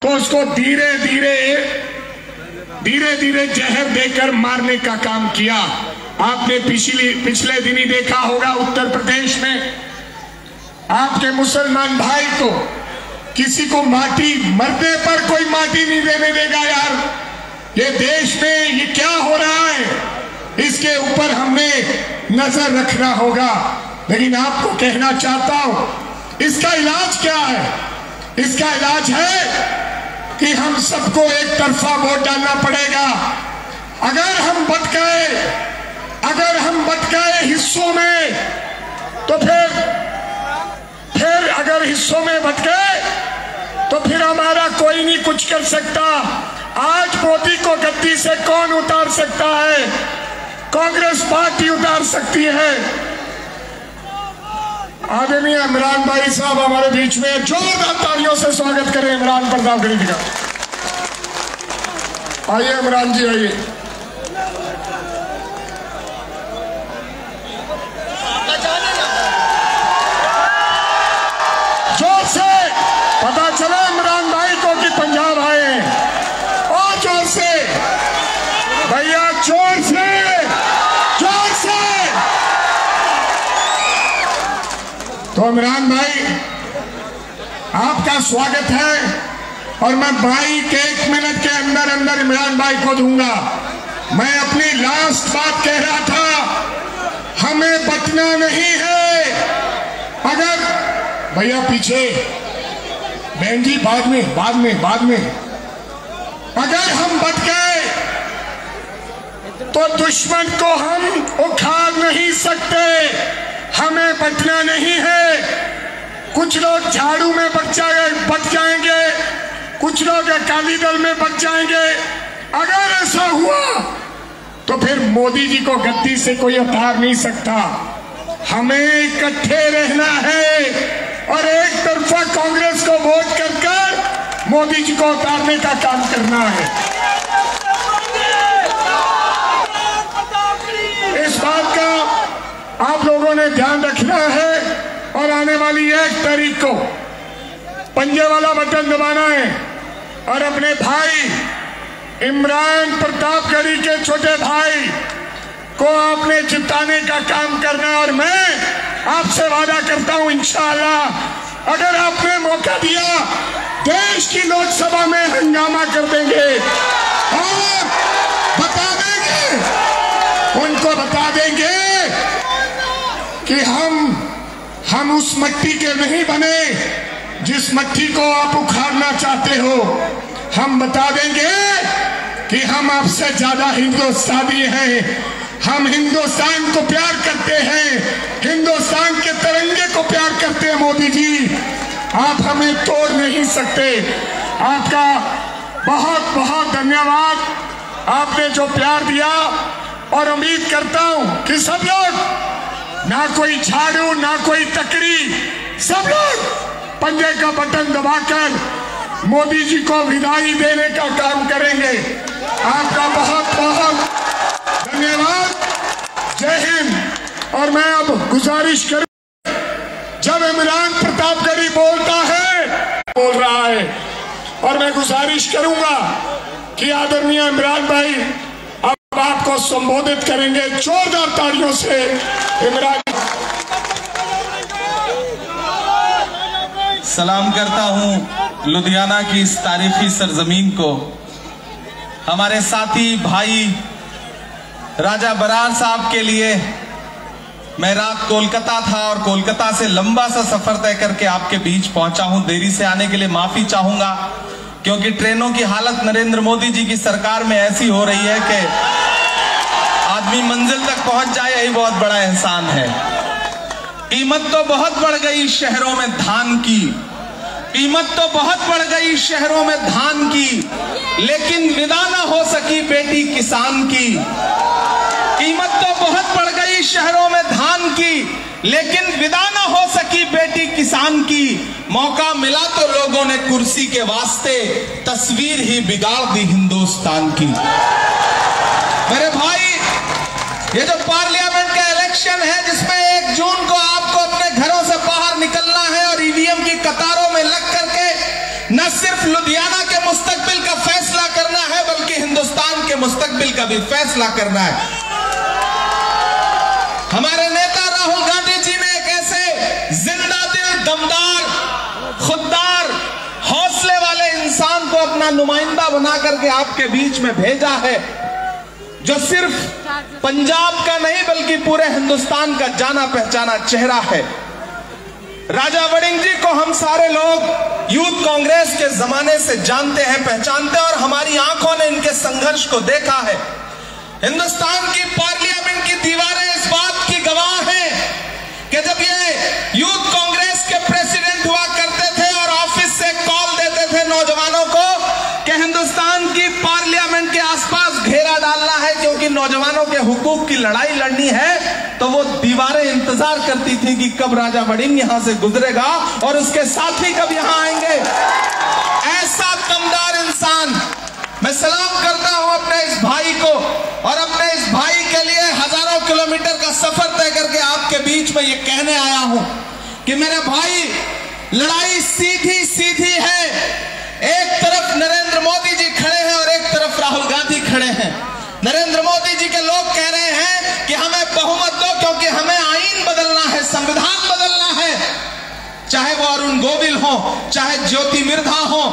तो उसको धीरे धीरे जहर देकर मारने का काम किया। आपने पिछले दिन ही देखा होगा उत्तर प्रदेश में आपके मुसलमान भाई को किसी को माटी मरने पर कोई माटी नहीं देने देगा। यार ये देश में ये क्या हो रहा है, इसके ऊपर हमने नजर रखना होगा। लेकिन आपको कहना चाहता हूं इसका इलाज क्या है? इसका इलाज है कि हम सबको एक तरफा वोट डालना पड़ेगा। अगर हम बट गए हिस्सों में तो फिर अगर हिस्सों में बट गए तो फिर हमारा कोई नहीं कुछ कर सकता। आज मोदी को गद्दी से कौन उतार सकता है? कांग्रेस पार्टी उतार सकती है। आदरणीय इमरान भाई साहब हमारे बीच में, जोरदार तालियों से स्वागत करें इमरान प्रतापगढ़ी जी का। आइए इमरान जी आइए। जोर से पता चला इमरान भाई को कि पंजाब आए हैं। और जोर से भैया, जोर से। तो इमरान भाई आपका स्वागत है और मैं माइक 1 मिनट के अंदर इमरान भाई को दूंगा। मैं अपनी लास्ट बात कह रहा था, हमें बचना नहीं है। अगर भैया पीछे, बहन जी बाद में अगर हम बच गए तो दुश्मन को हम उखाड़ नहीं सकते। हमें बचना नहीं है। कुछ लोग झाड़ू में बच जाएंगे, कुछ लोग अकाली दल में बच जाएंगे। अगर ऐसा हुआ तो फिर मोदी जी को गद्दी से कोई उतार नहीं सकता। हमें इकट्ठे रहना है और एक तरफा कांग्रेस को वोट कर मोदी जी को उतारने का काम करना है। इस बात का आप लोगों ने ध्यान रखना है और आने वाली 1 तारीख को पंजे वाला बटन दबाना है और अपने भाई इमरान प्रतापगढ़ी के छोटे भाई को आपने जिताने का काम करना। और मैं आपसे वादा करता हूं इंशाअल्लाह अगर आपने मौका दिया देश की लोकसभा में हंगामा कर देंगे और उनको बता देंगे कि हम उस मिट्टी के नहीं बने जिस मिट्टी को आप उखाड़ना चाहते हो। हम बता देंगे कि हम आपसे ज्यादा हिंदुस्तानी हैं। हम हिंदुस्तान को प्यार करते हैं, हिंदुस्तान के तिरंगे को प्यार करते हैं। मोदी जी आप हमें तोड़ नहीं सकते। आपका बहुत बहुत धन्यवाद, आपने जो प्यार दिया। और उम्मीद करता हूं कि सब लोग, ना कोई झाड़ू ना कोई तकड़ी, सब लोग पंजे का बटन दबाकर मोदी जी को विदाई देने का काम करेंगे। आपका बहुत बहुत धन्यवाद। जय हिंद। और मैं अब गुजारिश करूं, जब इमरान प्रतापगढ़ी बोल रहा है और मैं गुजारिश करूंगा कि आदरणीय इमरान भाई अब आपको संबोधित करेंगे। जोरदार तालियों से इमरान। सलाम करता हूं लुधियाना की इस तारीखी सरजमीन को। हमारे साथी भाई राजा बरार साहब के लिए मैं रात कोलकाता था और कोलकाता से लंबा सा सफर तय करके आपके बीच पहुंचा हूं। देरी से आने के लिए माफी चाहूंगा क्योंकि ट्रेनों की हालत नरेंद्र मोदी जी की सरकार में ऐसी हो रही है कि आदमी मंजिल तक पहुंच जाए यही बहुत बड़ा एहसान है। कीमत तो बहुत बढ़ गई शहरों में धान की, कीमत तो बहुत बढ़ गई शहरों में धान की, लेकिन विदा न हो सकी बेटी किसान की। कीमत तो बहुत बढ़ गई शहरों में धान की, लेकिन विदा न हो सकी बेटी किसान की। मौका मिला तो लोगों ने कुर्सी के वास्ते तस्वीर ही बिगाड़ दी हिंदुस्तान की। मेरे भाई, ये जो पार्लियामेंट का इलेक्शन है जिसमें 1 जून को आपको अपने घरों से बाहर निकलना है और ईवीएम की कतारों में लग करके न सिर्फ लुधियाना के अभी फैसला करना है। हमारे नेता राहुल गांधी जी ने एक ऐसे जिंदा दिल, दमदार, खुददार, हौसले वाले इंसान को अपना नुमाइंदा बना करके आपके बीच में भेजा है, जो सिर्फ पंजाब का नहीं बल्कि पूरे हिंदुस्तान का जाना पहचाना चेहरा है। राजा वड़िंग जी को हम सारे लोग यूथ कांग्रेस के जमाने से जानते हैं, पहचानते हैं, और हमारी आंखों ने इनके संघर्ष को देखा है। हिंदुस्तान की पार्लियामेंट की दीवारें इस बात की गवाह हैं कि जब ये यूथ कांग्रेस के प्रेसिडेंट हुआ करते थे और ऑफिस से कॉल देते थे नौजवानों को कि हिंदुस्तान की पार्लियामेंट के आसपास घेरा डालना है क्योंकि नौजवानों के हुकूक की लड़ाई लड़नी है, तो वो दीवारें इंतजार करती थी कि कब राजा वड़िंग यहां से गुजरेगा और उसके साथी कब यहां आएंगे। ऐसा दमदार इंसान, मैं सलाम करता हूं अपने इस भाई को, और अपने इस भाई के लिए हजारों किलोमीटर का सफर तय करके आपके बीच में ये कहने आया हूं कि मेरे भाई, लड़ाई सीधी सीधी है। एक तरफ नरेंद्र मोदी जी खड़े हैं और एक तरफ राहुल गांधी खड़े हैं। नरेंद्र मोदी जी के लोग कह रहे हैं कि हमें बहुमत दो क्योंकि हमें आईन बदलना है, संविधान बदलना है। चाहे वो अरुण गोविल हो, चाहे ज्योति मिर्धा हो,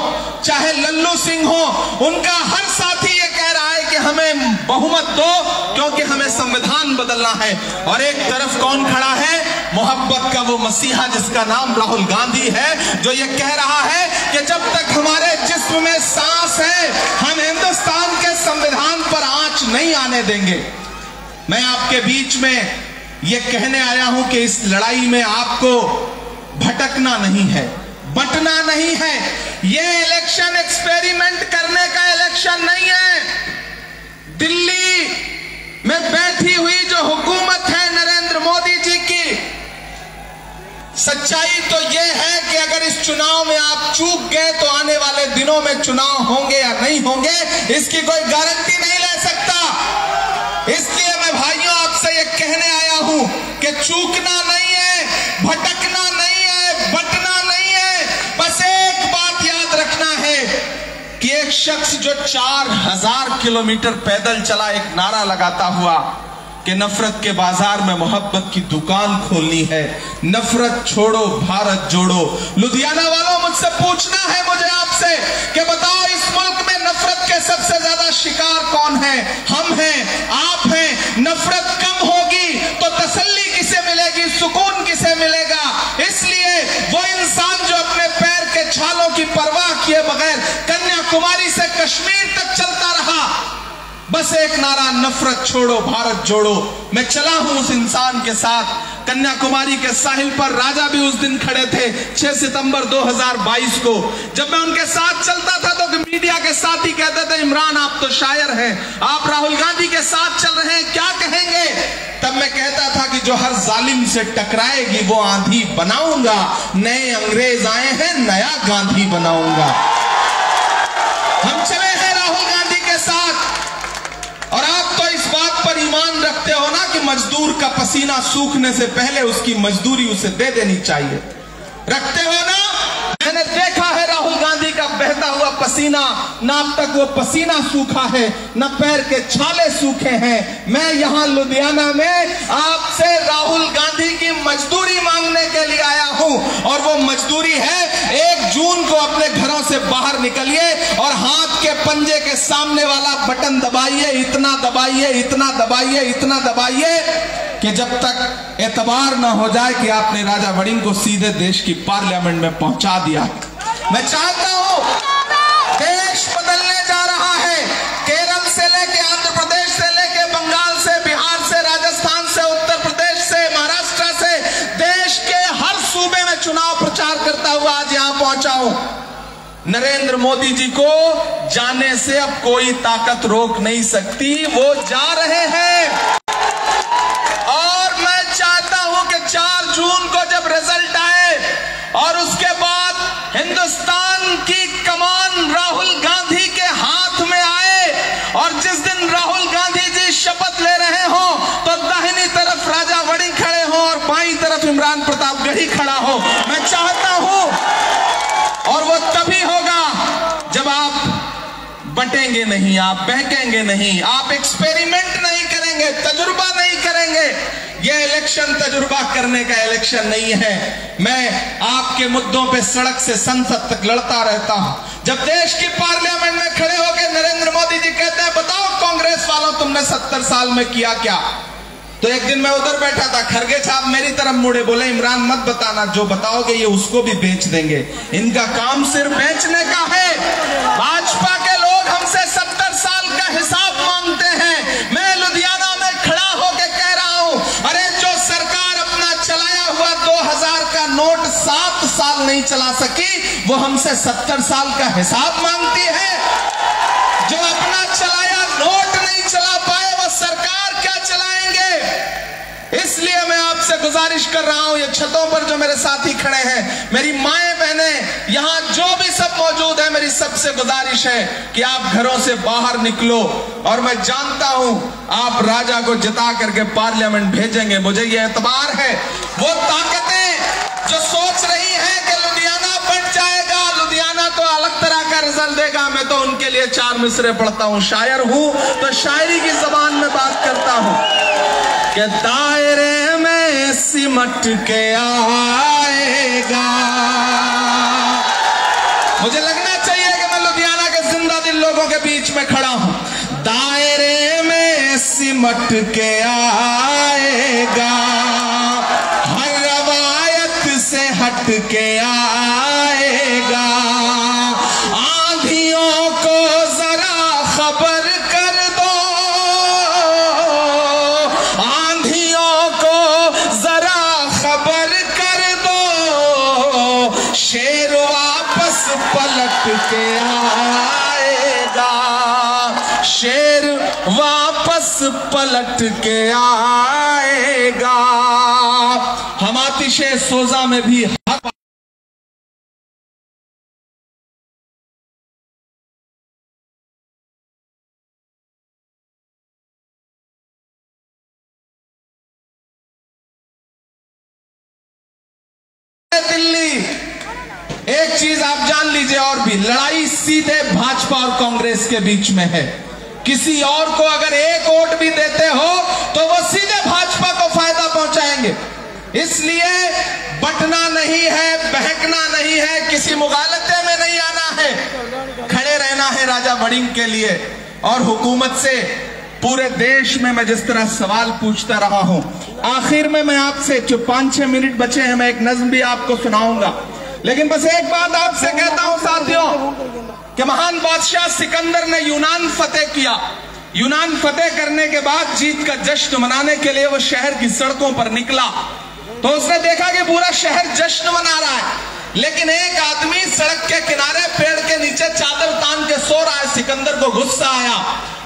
चाहे लल्लू सिंह हो, उनका हर साथी ये कह रहा है कि हमें बहुमत दो क्योंकि हमें संविधान बदलना है। और एक तरफ कौन खड़ा है? मोहब्बत का वो मसीहा जिसका नाम राहुल गांधी है, जो ये कह रहा है कि जब तक हमारे जिस्म में सांस है हम हिंदुस्तान के संविधान पर आंच नहीं आने देंगे। मैं आपके बीच में ये कहने आया हूं कि इस लड़ाई में आपको भटकना नहीं है, बंटना नहीं है। ये इलेक्शन एक्सपेरिमेंट करने का इलेक्शन नहीं है। दिल्ली में बैठी हुई जो हुकूमत है नरेंद्र मोदी जी की, सच्चाई तो ये है कि अगर इस चुनाव में आप चूक गए तो आने वाले दिनों में चुनाव होंगे या नहीं होंगे इसकी कोई गारंटी नहीं ले सकता। इसलिए मैं भाइयों आपसे ये कहने आया हूं कि चूकना नहीं है, भटकना नहीं है, बंटना नहीं है। बस एक बात याद रखना है कि एक शख्स जो 4000 किलोमीटर पैदल चला एक नारा लगाता हुआ कि नफरत के बाजार में मोहब्बत की दुकान खोलनी है, नफरत छोड़ो भारत जोड़ो। लुधियाना वालों, मुझसे पूछना है मुझे आपसे कि बताओ इस मुल्क में नफरत के सबसे ज्यादा शिकार कौन है? हम हैं, आप हैं। नफरत कम होगी तो तसल्ली किसे मिलेगी, सुकून किसे मिलेगा? इसलिए वो इंसान जो अपने पैर के छालों की परवाह किए बगैर कन्याकुमारी से कश्मीर तक चलता रहा, बस एक नारा, नफरत छोड़ो भारत जोड़ो। मैं चला हूं उस इंसान के साथ। कन्याकुमारी के साहिल पर राजा भी उस दिन खड़े थे 6 सितंबर 2022 को। जब मैं उनके साथ चलता था तो मीडिया के साथ ही कहते थे, इमरान आप तो शायर हैं, आप राहुल गांधी के साथ चल रहे हैं, क्या कहेंगे? तब मैं कहता था कि जो हर जालिम से टकराएगी वो आंधी बनाऊंगा। नए अंग्रेज आए हैं, नया गांधी बनाऊंगा। हम चले हैं राहुल गांधी के साथ। और आप तो इस बात पर ईमान रखते हो ना कि मजदूर का पसीना सूखने से पहले उसकी मजदूरी उसे दे देनी चाहिए, रखते हो ना? मैंने देखा है राहुल गांधी का बहता हुआ पसीना, ना अब तक वो पसीना सूखा है, ना पैर के छाले सूखे हैं। मैं यहां लुधियाना में आपसे राहुल गांधी की मजदूरी मांगने के लिए आया हूं, और वो मजदूरी है 1 जून को अपने घरों से बाहर निकलिए और हाथ के पंजे के सामने वाला बटन दबाइए, इतना दबाइए, इतना दबाइए, इतना दबाइए कि जब तक एतबार ना हो जाए कि आपने राजा वड़िंग को सीधे देश की पार्लियामेंट में पहुंचा दिया। मैं चाहता हूं, देश बदलने जा रहा है। केरल से लेके आंध्र प्रदेश से लेके बंगाल से, बिहार से, राजस्थान से, उत्तर प्रदेश से, महाराष्ट्र से, देश के हर सूबे में चुनाव प्रचार करता हुआ आज यहां पहुंचा हूं। नरेंद्र मोदी जी को जाने से अब कोई ताकत रोक नहीं सकती, वो जा रहे हैं। और मैं चाहता हूं कि 4 जून को जब रिजल्ट आए और उसके बाद हिंदुस्तान की कमान राहुल गांधी के हाथ में आए, और जिस दिन राहुल गांधी जी शपथ ले रहे हो तो दाहिनी तरफ राजा वड़िंग खड़े हो और बाईं तरफ इमरान प्रतापगढ़ी खड़ा हो। मैं चाहता हूं, और वो तभी होगा जब आप बटेंगे नहीं, आप बहकेंगे नहीं, आप एक्सपेरिमेंट नहीं करेंगे, तजुर्बा नहीं करेंगे। यह इलेक्शन तजुर्बा करने का इलेक्शन नहीं है। मैं आपके मुद्दों पे सड़क से संसद तक लड़ता रहता हूं। जब देश की पार्लियामेंट में खड़े होकर नरेंद्र मोदी जी कहते हैं बताओ कांग्रेस वालों तुमने 70 साल में किया क्या, तो एक दिन मैं उधर बैठा था, खरगे साहब मेरी तरफ मुड़े, बोले इमरान मत बताना, जो बताओगे ये उसको भी बेच देंगे। इनका काम सिर्फ बेचने का है। भाजपा के लोग हमसे 70 साल का हिसाब मांगते हैं। मैं लुधियाना में खड़ा होकर कह रहा हूं, अरे जो सरकार अपना चलाया हुआ 2000 का नोट 7 साल नहीं चला सकी, वो हमसे 70 साल का हिसाब मांगती है। जो अपना चलाया नोट नहीं चला पाए, वो सरकार क्या चलाएंगे। इसलिए मैं आपसे गुजारिश कर रहा हूं, ये छतों पर जो मेरे साथी खड़े हैं, मेरी माएं बहनें, यहां जो भी सब मौजूद है, मेरी सबसे गुजारिश है कि आप घरों से बाहर निकलो। और मैं जानता हूं आप राजा को जिता करके पार्लियामेंट भेजेंगे, मुझे ये एतबार है। वो ताकतें जो सोच रही हैं कि लुधियाना बन जाएगा, लुधियाना तो अलग तरह का रिजल्ट देगा, मैं तो उनके लिए 4 मिसरे पढ़ता हूं, शायर हूं तो शायरी की जबान में बात करता हूं कि दायरे में सिमट के आएगा। मुझे लगना चाहिए कि मैं लुधियाना के जिंदा दिल लोगों के बीच में खड़ा हूं। दायरे में सिमट के आएगा, हर रवायत से हट के आएगा। आंधियों को जरा खबर कर दो, आंधियों को जरा खबर कर दो, शेर वापस पलट के आएगा, शेर वापस पलट के आएगा। हम आतिशे सोजा में भी हक दिल्ली। एक चीज आप जान लीजिए और भी, लड़ाई सीधे भाजपा और कांग्रेस के बीच में है। किसी और को अगर एक वोट भी देते हो तो वो सीधे भाजपा को फायदा पहुंचाएंगे। इसलिए बटना नहीं है, बहकना नहीं है, किसी मुगालते में नहीं आना है, खड़े रहना है राजा वड़िंग के लिए। और हुकूमत से पूरे देश में मैं जिस तरह सवाल पूछता रहा हूं, आखिर में मैं आपसे, जो 5-6 मिनट बचे हैं, मैं एक नज्म भी आपको सुनाऊंगा। लेकिन बस एक बात आपसे कहता हूं साथियों, कि महान बादशाह सिकंदर ने यूनान फतेह किया। यूनान फतेह करने के बाद जीत का जश्न मनाने के लिए वो शहर की सड़कों पर निकला, तो उसने देखा कि पूरा शहर जश्न मना रहा है, लेकिन एक आदमी सड़क के किनारे पेड़ के नीचे चादर तान के सो रहा है। सिकंदर को गुस्सा आया।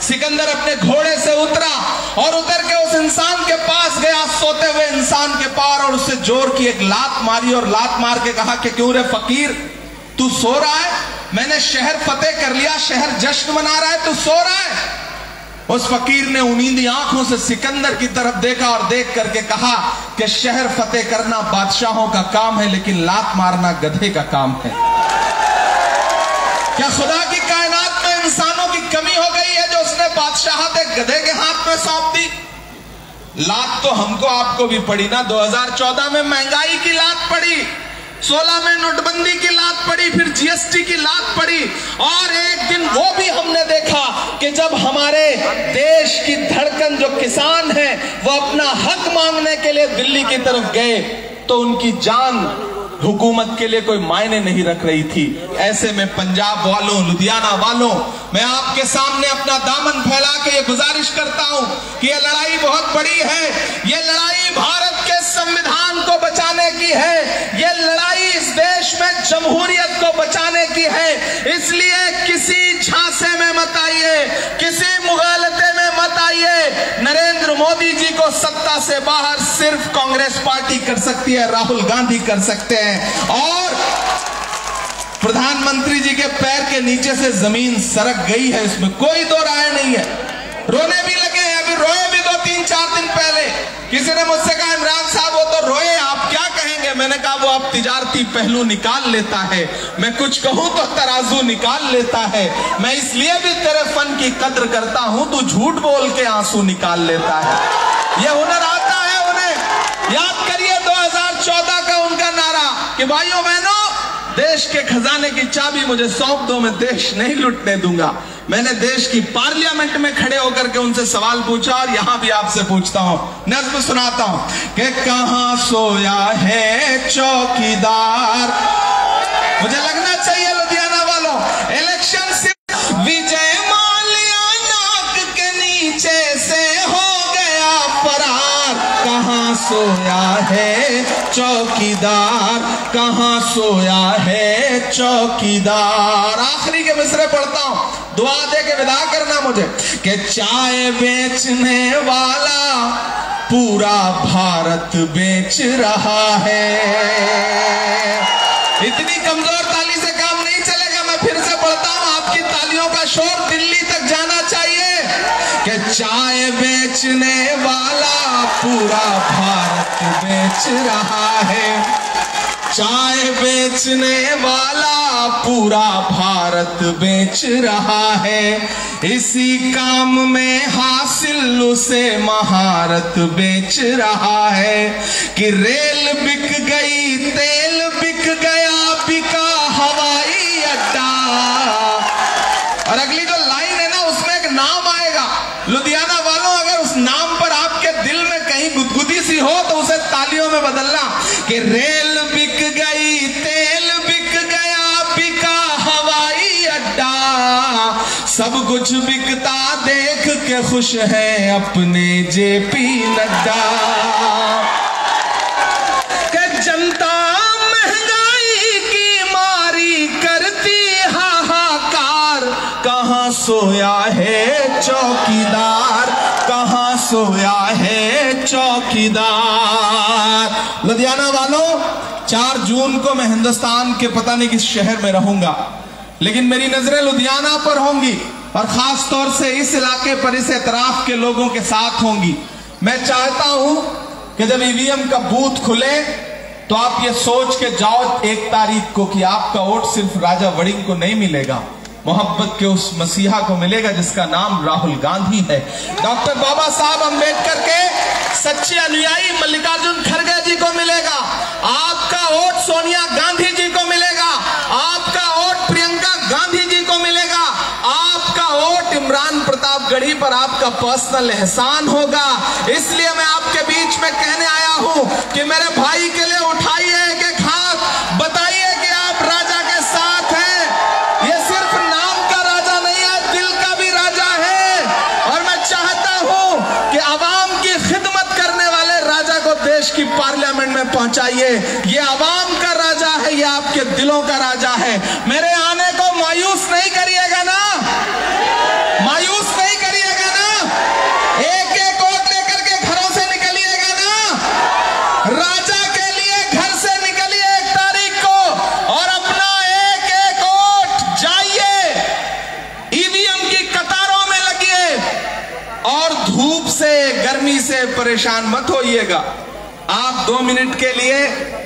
सिकंदर अपने घोड़े से उतरा और उतर के उस इंसान के पास गया, सोते हुए इंसान के पार, और उससे जोर की एक लात मारी और लात मार के कहा कि क्यों रे फकीर, तू सो रहा है? मैंने शहर फतेह कर लिया, शहर जश्न मना रहा है, तू सो रहा है? उस फकीर ने उम्मीदी आंखों से सिकंदर की तरफ देखा और देख करके कहा कि शहर फतेह करना बादशाहों का काम है, लेकिन लात मारना गधे का काम है। क्या खुदा की कायनात में इंसानों की कमी हो गई है जो उसने बादशाहत एक गधे के हाथ में सौंप दी? लात तो हमको आपको भी पड़ी ना। 2014 में महंगाई की लात पड़ी, 16 में नोटबंदी की लात पड़ी, फिर जीएसटी की लात पड़ी, और एक दिन वो भी हमने देखा कि जब हमारे देश की धड़कन जो किसान है वो अपना हक मांगने के लिए दिल्ली की तरफ गए, तो उनकी जान हुकूमत के लिए कोई मायने नहीं रख रही थी। ऐसे में पंजाब वालों, लुधियाना वालों, मैं आपके सामने अपना दामन फैला के ये गुजारिश करता हूं कि ये लड़ाई बहुत बड़ी है। ये लड़ाई भारत के संविधान को बचाने की है, ये लड़ाई इस देश में जमहूरियत को बचाने की है। इसलिए किसी झांसे में मत आइए, किसी मुगालते में मत आइए। नरेंद्र मोदी जी को सत्ता से बाहर सिर्फ कांग्रेस पार्टी कर सकती है, राहुल गांधी कर सकते हैं, और प्रधानमंत्री जी के पैर के नीचे से जमीन सरक गई है, इसमें कोई दो राय नहीं है। रोने भी लगे हैं, अभी रोए भी 2-3-4 दिन पहले। किसी ने मुझसे कहा इमरान साहब वो तो रोए, आप क्या कहेंगे? है। मैंने कहा वो आप तिजारती पहलू निकाल लेता है, मैं कुछ कहूं तो तराजू निकाल लेता है। मैं इसलिए भी तेरे फन की कद्र करता हूं, तू झूठ बोल के आंसू निकाल लेता है। ये हुनर आता है उन्हें। याद करिए 2014 का उनका नारा कि भाइयों बहनों, देश के खजाने की चाबी मुझे सौंप दो, मैं देश नहीं लुटने दूंगा। मैंने देश की पार्लियामेंट में खड़े होकर के उनसे सवाल पूछा और यहां भी आपसे पूछता हूं, नज्म सुनाता हूं कि कहां सोया है चौकीदार। मुझे लगना चाहिए लुधियाना वालों, इलेक्शन से विजय माल्या नाक के नीचे से हो गया फरार। कहां सोया है चौकीदार, कहां सोया है चौकीदार। आखिरी के मिसरे पढ़ता हूं, दुआ दे के विदा करना मुझे कि चाय बेचने वाला पूरा भारत बेच रहा है। इतनी कमजोर ताली से काम नहीं चलेगा। मैं फिर से पढ़ता हूं, आपकी तालियों का शोर दिल्ली तक जाना चाहिए कि चाय बेचने वाला पूरा भारत बेच रहा है। चाय बेचने वाला पूरा भारत बेच रहा है। इसी काम में हासिल उसे महारत बेच रहा है कि रेल बिक गई, तेल बिक गया, बिका हवाई अड्डा। और अगली जो लाइन है ना, उसमें एक नाम आएगा। लुधियाना वालों, अगर उस नाम पर आपके दिल में कहीं गुदगुदी सी हो तो उसे तालियों में बदलना कि रेल बिक गई, तेल बिक गया, बिका हवाई अड्डा। सब कुछ बिकता देख के खुश है अपने जेपी नड्डा। कि जनता महंगाई की मारी करती हाहाकार। कहां सोया है चौकीदार, कहां सोया है चौकीदार। लुधियाना वालों, 4 जून को मैं हिंदुस्तान के पता नहीं किस शहर में रहूंगा, लेकिन मेरी नजरें लुधियाना पर होंगी और खास तौर से इस इलाके पर, इस एतराफ के लोगों के साथ होंगी। मैं चाहता हूं कि जब ईवीएम का बूथ खुले तो आप ये सोच के जाओ 1 तारीख को कि आपका वोट सिर्फ राजा वड़िंग को नहीं मिलेगा, मोहब्बत के उस मसीहा को मिलेगा जिसका नाम राहुल गांधी है। डॉक्टर बाबा साहब अंबेडकर के सच्चे अनुयायी मल्लिकार्जुन खड़गे जी को मिलेगा। आपका वोट सोनिया गांधी जी को मिलेगा। आपका वोट प्रियंका गांधी जी को मिलेगा। आपका वोट इमरान प्रतापगढ़ी पर आपका पर्सनल एहसान होगा। इसलिए मैं आपके बीच में कहने आया हूं कि मेरे भाई के लिए उठाइए एक हाथ, बताइए कि आप राजा के साथ हैं। ये सिर्फ नाम का राजा नहीं है, दिल का भी राजा है। और मैं चाहता हूं कि आवाम की खिदमत करने वाले राजा को देश की पार्लियामेंट में पहुंचाइए। ये आवाम का राजा है, ये आपके दिलों का राजा है। मेरे आने को मायूस नहीं करिएगा ना, मायूस नहीं करिएगा ना। एक एक वोट लेकर के घरों से निकलिएगा ना। राजा के लिए घर से निकलिए 1 तारीख को और अपना एक एक वोट जाइए, ईवीएम की कतारों में लगिए और धूप से, गर्मी से परेशान मत होइएगा। आप 2 मिनट के लिए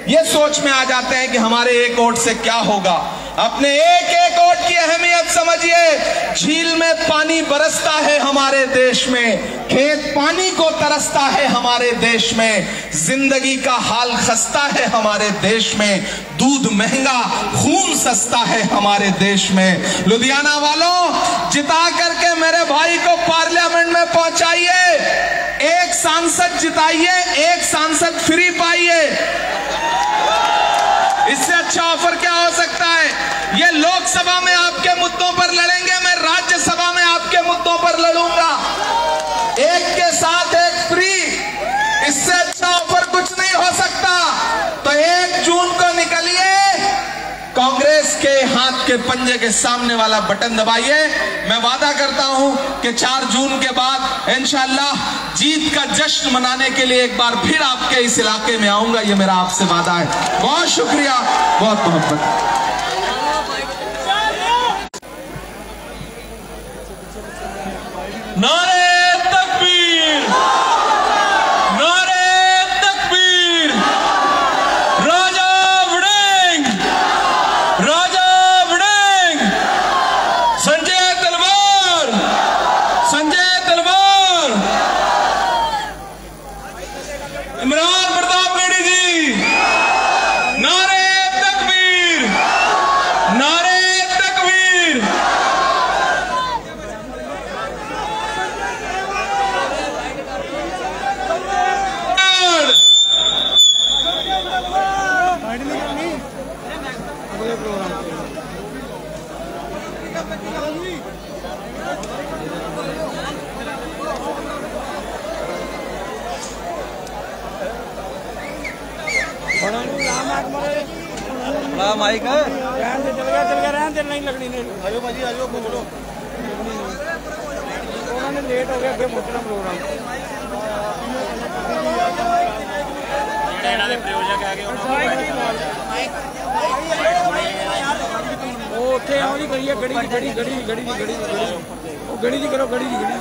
ये सोच में आ जाते हैं कि हमारे एक वोट से क्या होगा। अपने एक एक वोट की अहमियत समझिए। झील में पानी बरसता है हमारे देश में, खेत पानी को तरसता है हमारे देश में, जिंदगी का हाल खस्ता है हमारे देश में, दूध महंगा खून सस्ता है हमारे देश में। लुधियाना वालों, जिता करके मेरे भाई को पार्लियामेंट में पहुंचाइए। एक सांसद जिताइए, एक सांसद फ्री पाइए। इससे अच्छा ऑफर क्या हो सकता है? ये लोकसभा में आपके मुद्दों पर लड़ेंगे, मैं राज्यसभा में आपके मुद्दों पर लड़ूंगा। एक के साथ एक फ्री, इससे अच्छा ऑफर कुछ नहीं हो सकता। तो 1 जून को निकलिए, कांग्रेस के हाथ के पंजे के सामने वाला बटन दबाइए। मैं वादा करता हूं कि 4 जून के बाद इंशाअल्लाह जीत का जश्न मनाने के लिए एक बार फिर आपके इस इलाके में आऊंगा। ये मेरा आपसे वादा है। बहुत शुक्रिया, बहुत मोहब्बत। नारे तकबीर, नारे तकबीर। संजय तलवार, इमरान प्रतापगढ़ी जी, नारे तकबीर, नारे तकबीर। बड़ा माइक है, चल गया रहने दे, नहीं लगनी नहीं। आजो भाजी आजो बोलो, उन्होंने लेट हो गया, अगे पहुंचना प्रोग्राम। वो उत्थे आओ जी, करिए गड़ी गड़ी गड़ी गड़ी गड़ी वो गड़ी जी करो, गड़ी जी गड़ी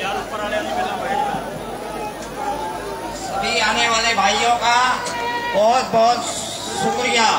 यार ऊपर वाले सभी आने वाले भाइयों का बहुत बहुत शुक्रिया।